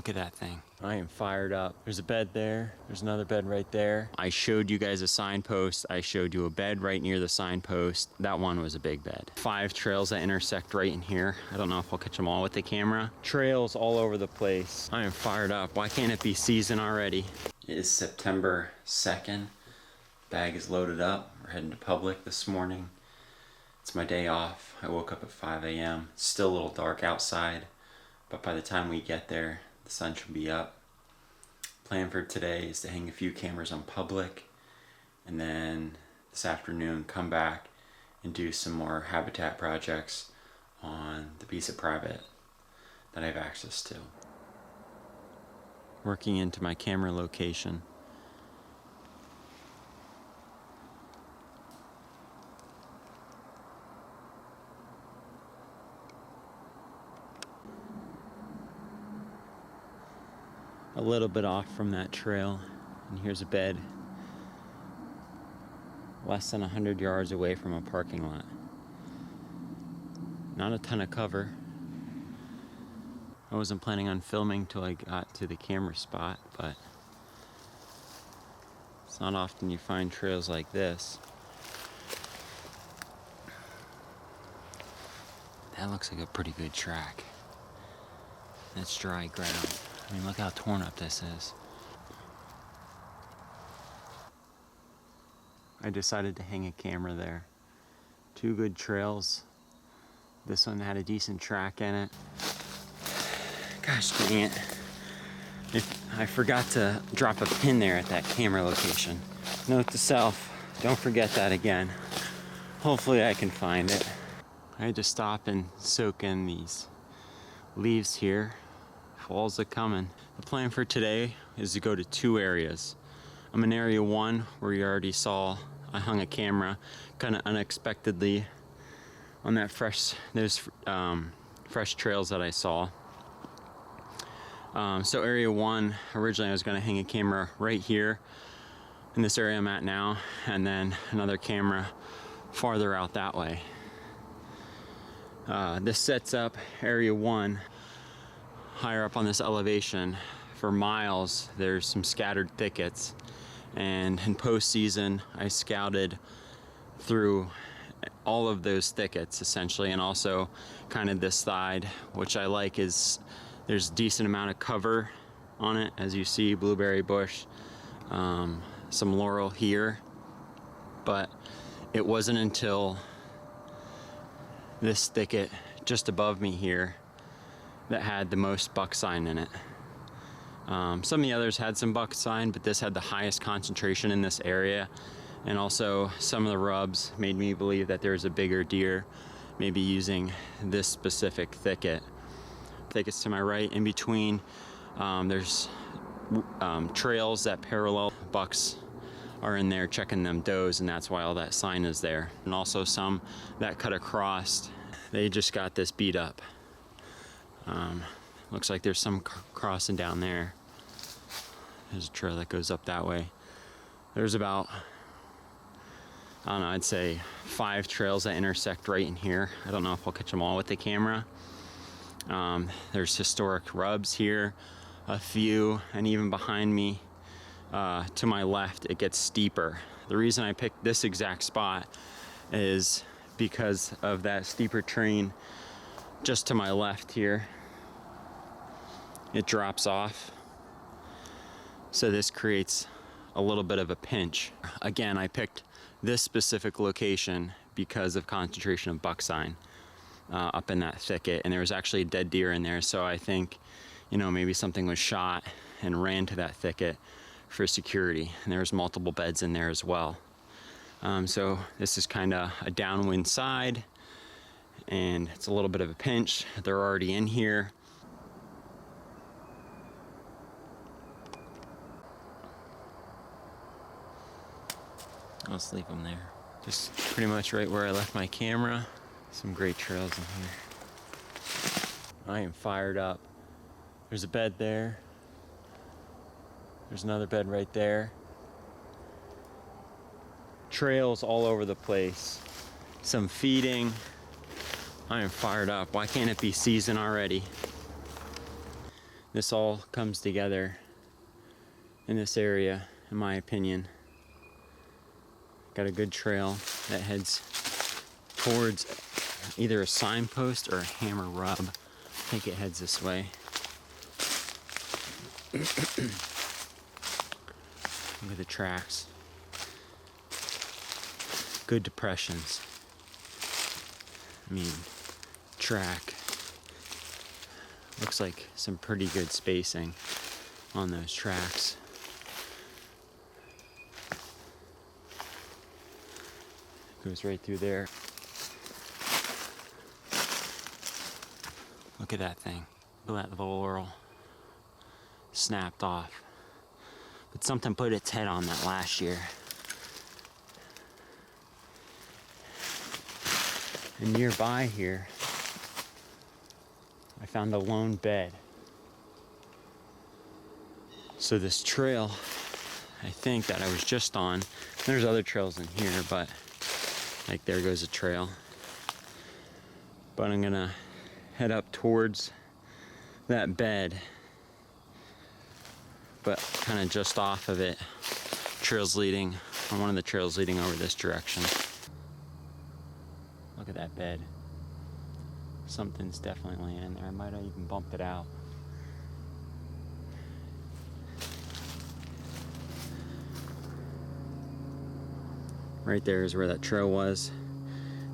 Look at that thing. I am fired up. There's a bed there. There's another bed right there. I showed you guys a signpost. I showed you a bed right near the signpost. That one was a big bed. 5 trails that intersect right in here. I don't know if I'll catch them all with the camera. Trails all over the place. I am fired up. Why can't it be season already? It is September 2nd. Bag is loaded up. We're heading to Public this morning. It's my day off. I woke up at 5 a.m. It's still a little dark outside, but by the time we get there, the sun should be up. Plan for today is to hang a few cameras on Public, and then this afternoon come back and do some more habitat projects on the piece of private that I have access to. Working into my camera location. A little bit off from that trail, and here's a bed less than 100 yards away from a parking lot. Not a ton of cover. I wasn't planning on filming till I got to the camera spot, but it's not often you find trails like this. That looks like a pretty good track. That's dry ground. I mean, look how torn up this is. I decided to hang a camera there. 2 good trails. This one had a decent track in it. Gosh dang it. I forgot to drop a pin there at that camera location. Note to self, don't forget that again. Hopefully I can find it. I had to stop and soak in these leaves here. Fall's a coming. The plan for today is to go to 2 areas. I'm in area 1 where you already saw I hung a camera kind of unexpectedly on that fresh trails that I saw. So area 1, originally I was going to hang a camera right here in this area I'm at now, and then another camera farther out that way. This sets up area 1 higher up on this elevation. For miles there's some scattered thickets, and in post-season I scouted through all of those thickets essentially, and also kind of this side, which I like is there's a decent amount of cover on it, as you see, blueberry bush, some laurel here, but it wasn't until this thicket just above me here that had the most buck sign in it. Some of the others had some buck sign, but this had the highest concentration in this area, and also some of the rubs made me believe that there's a bigger deer maybe using this specific thicket. Thickets to my right, in between, there's trails that parallel. Bucks are in there checking them does, and that's why all that sign is there. And also some that cut across, they just got this beat up. Looks like there's some crossing down there. There's a trail that goes up that way. There's about, I don't know, I'd say 5 trails that intersect right in here. I don't know if I'll catch them all with the camera. There's historic rubs here, a few, and even behind me to my left it gets steeper. The reason I picked this exact spot is because of that steeper terrain just to my left here. It drops off, so this creates a little bit of a pinch. Again, I picked this specific location because of concentration of buck sign up in that thicket, and there was actually a dead deer in there, so I think, you know, maybe something was shot and ran to that thicket for security, and there's multiple beds in there as well. So this is kind of a downwind side, and it's a little bit of a pinch. They're already in here. I'll just leave them there. Just pretty much right where I left my camera. Some great trails in here. I am fired up. There's a bed there. There's another bed right there. Trails all over the place. Some feeding. I am fired up. Why can't it be season already? this all comes together in this area, in my opinion. Got a good trail that heads towards either a signpost or a hammer rub. I think it heads this way. Look at the tracks. Good depressions. I mean, track. Looks like some pretty good spacing on those tracks. Goes right through there. Look at that thing. Look at that little laurel. Snapped off. But something put its head on that last year. And nearby here, I found a lone bed. So this trail, I think that I was just on, there's other trails in here, but like there goes a trail. But I'm gonna head up towards that bed, but kind of just off of it, trails leading, or one of the trails leading over this direction. Look at that bed. Something's definitely in there. I might have even bumped it out. Right there is where that trail was.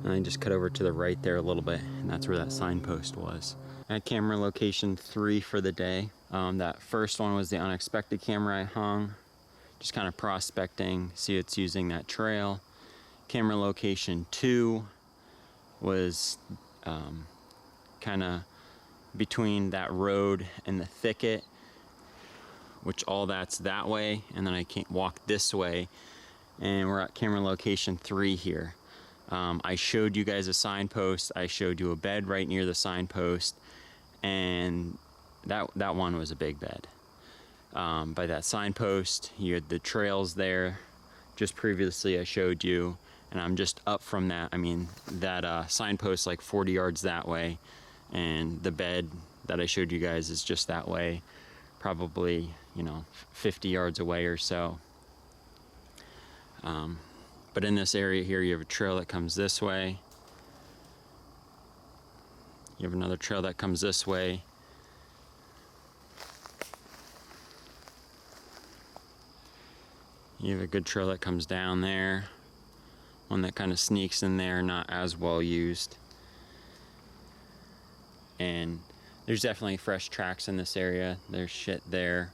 And I just cut over to the right there a little bit, and that's where that signpost was. I had camera location 3 for the day. That first one was the unexpected camera I hung, just kind of prospecting, see it's using that trail. Camera location 2 was kind of between that road and the thicket, which all that's that way, and then I can't walk this way, and we're at camera location 3 here. I showed you guys a signpost, I showed you a bed right near the signpost, and that one was a big bed. By that signpost, you had the trails there, just previously I showed you, and I'm just up from that. I mean, that signpost like 40 yards that way, and the bed that I showed you guys is just that way, probably, you know, 50 yards away or so. But in this area here, you have a trail that comes this way. You have another trail that comes this way. You have a good trail that comes down there. One that kind of sneaks in there, not as well used. And there's definitely fresh tracks in this area. There's shit there.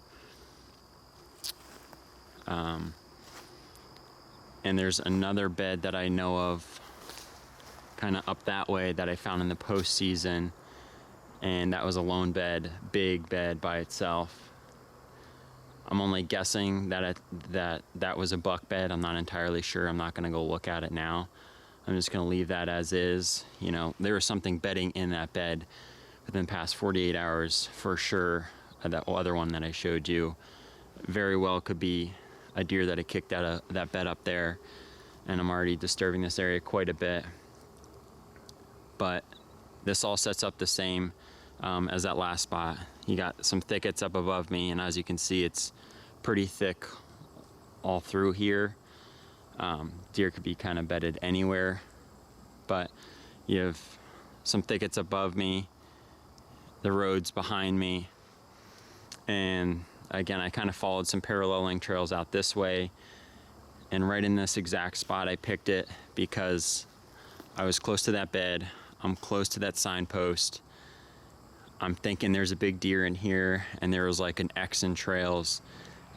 And there's another bed that I know of kind of up that way that I found in the postseason, and that was a lone bed, big bed by itself. I'm only guessing that that was a buck bed. I'm not entirely sure. I'm not going to go look at it now. I'm just going to leave that as is. You know, there was something bedding in that bed within the past 48 hours for sure. That other one that I showed you very well could be a deer that had kicked out of that bed up there, and I'm already disturbing this area quite a bit. But this all sets up the same as that last spot. You got some thickets up above me, and as you can see, it's pretty thick all through here. Deer could be kind of bedded anywhere, but you have some thickets above me, the roads behind me, and again, I kind of followed some paralleling trails out this way, and right in this exact spot I picked it because I was close to that bed, I'm close to that signpost, I'm thinking there's a big deer in here, and there was like an X in trails.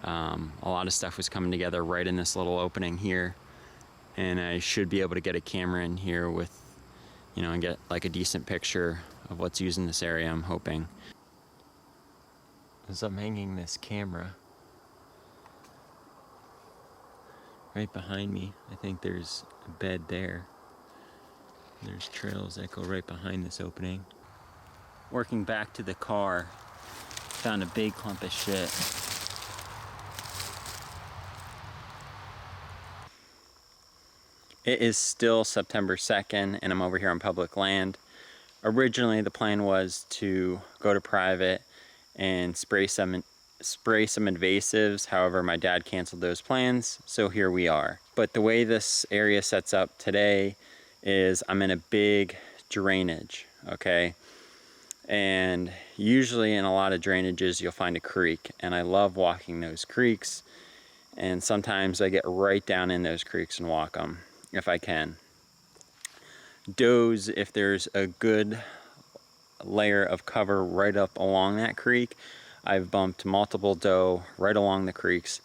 A lot of stuff was coming together right in this little opening here, and I should be able to get a camera in here with, you know, and get like a decent picture of what's used in this area, I'm hoping. As I'm hanging this camera, right behind me, I think there's a bed there. There's trails that go right behind this opening. Working back to the car, found a big clump of shit. It is still September 2nd, and I'm over here on public land. Originally, the plan was to go to private and spray some invasives. However, my dad canceled those plans, so here we are. But the way this area sets up today is I'm in a big drainage, okay? And usually in a lot of drainages you'll find a creek, and I love walking those creeks, and sometimes I get right down in those creeks and walk them if I can. Does, if there's a good layer of cover right up along that creek, I've bumped multiple doe right along the creeks.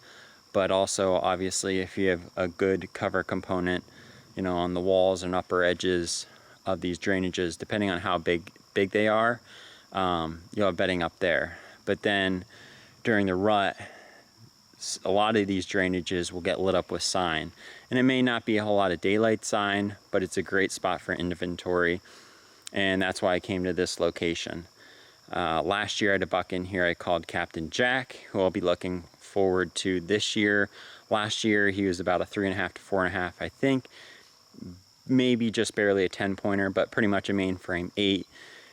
But also obviously if you have a good cover component, you know, on the walls and upper edges of these drainages, depending on how big they are, you'll have bedding up there. But then during the rut, a lot of these drainages will get lit up with sign, and it may not be a whole lot of daylight sign, but it's a great spot for inventory, and that's why I came to this location. Last year I had a buck in here I called Captain Jack, who I'll be looking forward to this year. Last year he was about a 3.5 to 4.5, I think, maybe just barely a 10-pointer, but pretty much a mainframe 8,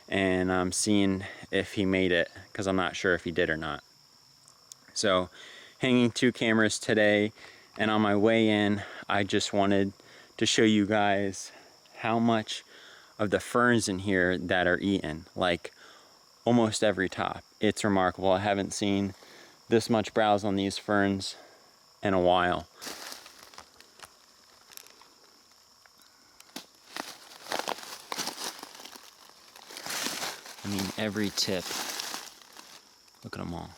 and I'm seeing if he made it, because I'm not sure if he did or not. So hanging 2 cameras today, and on my way in I just wanted to show you guys how much of the ferns in here that are eaten, like almost every top. It's remarkable. I haven't seen this much browse on these ferns in a while. I mean, every tip, look at them all.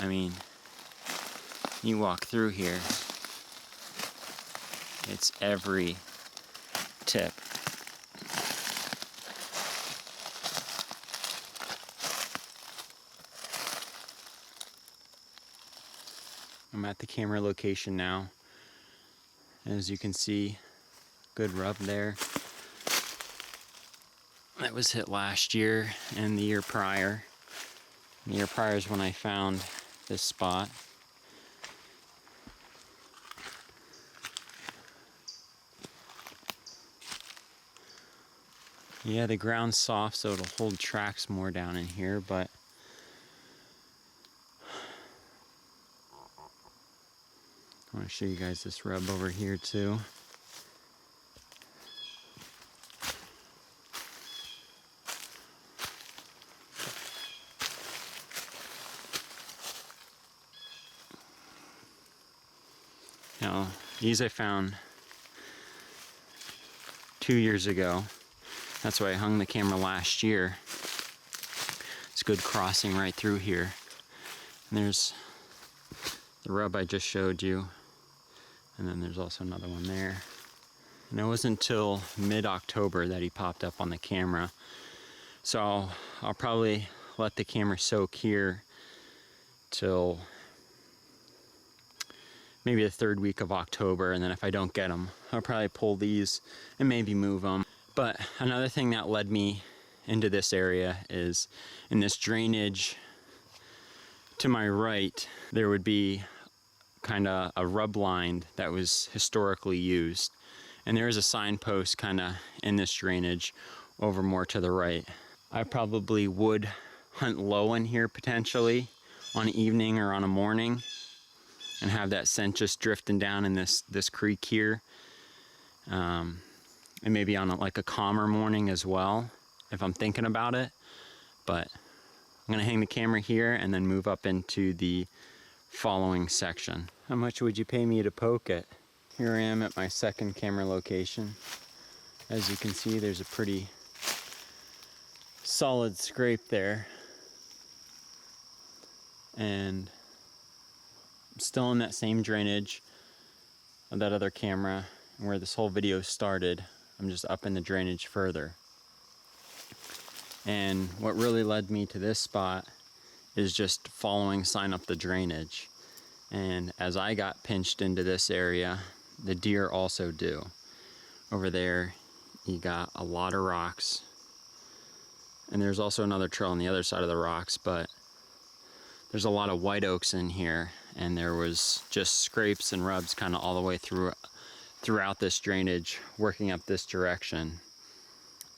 I mean, you walk through here, it's every tip. I'm at the camera location now. As you can see, good rub there. That was hit last year and the year prior. The year prior is when I found this spot. Yeah, the ground's soft, so it'll hold tracks more down in here, but I want to show you guys this rub over here too. Now, these I found 2 years ago. That's why I hung the camera last year. It's good crossing right through here. And there's the rub I just showed you. And then there's also another one there. And it wasn't until mid-October that he popped up on the camera. So I'll probably let the camera soak here till maybe the 3rd week of October, and then if I don't get them, I'll probably pull these and maybe move them. But another thing that led me into this area is in this drainage to my right, there would be kind of a rub line that was historically used. And there is a signpost kind of in this drainage over more to the right. I probably would hunt low in here potentially on an evening or on a morning and have that scent just drifting down in this creek here. And maybe on like a calmer morning as well, if I'm thinking about it. But I'm gonna hang the camera here and then move up into the following section. How much would you pay me to poke it? Here I am at my 2nd camera location. As you can see, there's a pretty solid scrape there. And I'm still in that same drainage of that other camera where this whole video started. I'm just up in the drainage further. And what really led me to this spot is just following sign up the drainage. And as I got pinched into this area, the deer also do. Over there, you got a lot of rocks. And there's also another trail on the other side of the rocks, but there's a lot of white oaks in here, and there was just scrapes and rubs kind of all the way throughout this drainage, working up this direction.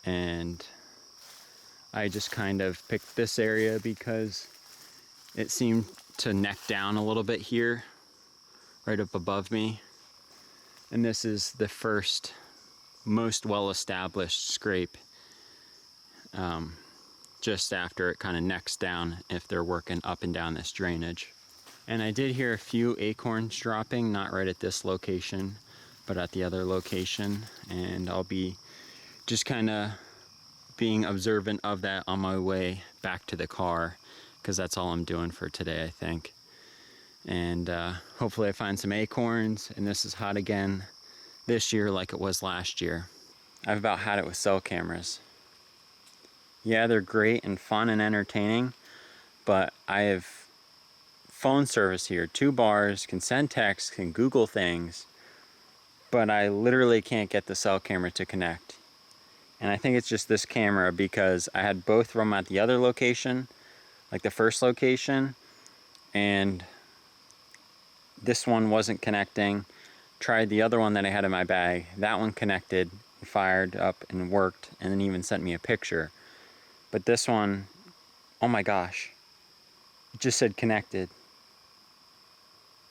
And I just kind of picked this area because it seemed to neck down a little bit here, right up above me. And this is the first most well-established scrape, just after it kind of necks down if they're working up and down this drainage. And I did hear a few acorns dropping, not right at this location, but at the other location. And I'll be just kind of being observant of that on my way back to the car, because that's all I'm doing for today, I think. And hopefully I find some acorns, and this is hot again this year like it was last year. I've about had it with cell cameras. Yeah, they're great and fun and entertaining, but I have phone service here, 2 bars, can send texts, can Google things, but I literally can't get the cell camera to connect. And I think it's just this camera, because I had both of them at the other location, like the first location, and this one wasn't connecting. Tried the other one that I had in my bag. That one connected, fired up and worked, and then even sent me a picture. But this one, oh my gosh, it just said connected.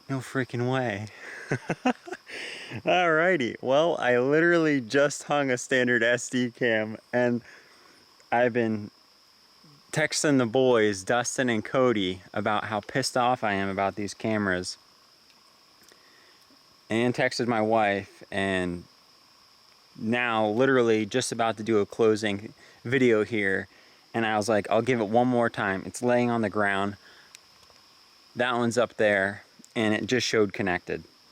No freaking way. Alrighty, well, I literally just hung a standard SD cam, and I've been texting the boys, Dustin and Cody, about how pissed off I am about these cameras, and texted my wife, and now literally just about to do a closing video here, and I was like, I'll give it one more time. It's laying on the ground, that one's up there, and it just showed connected.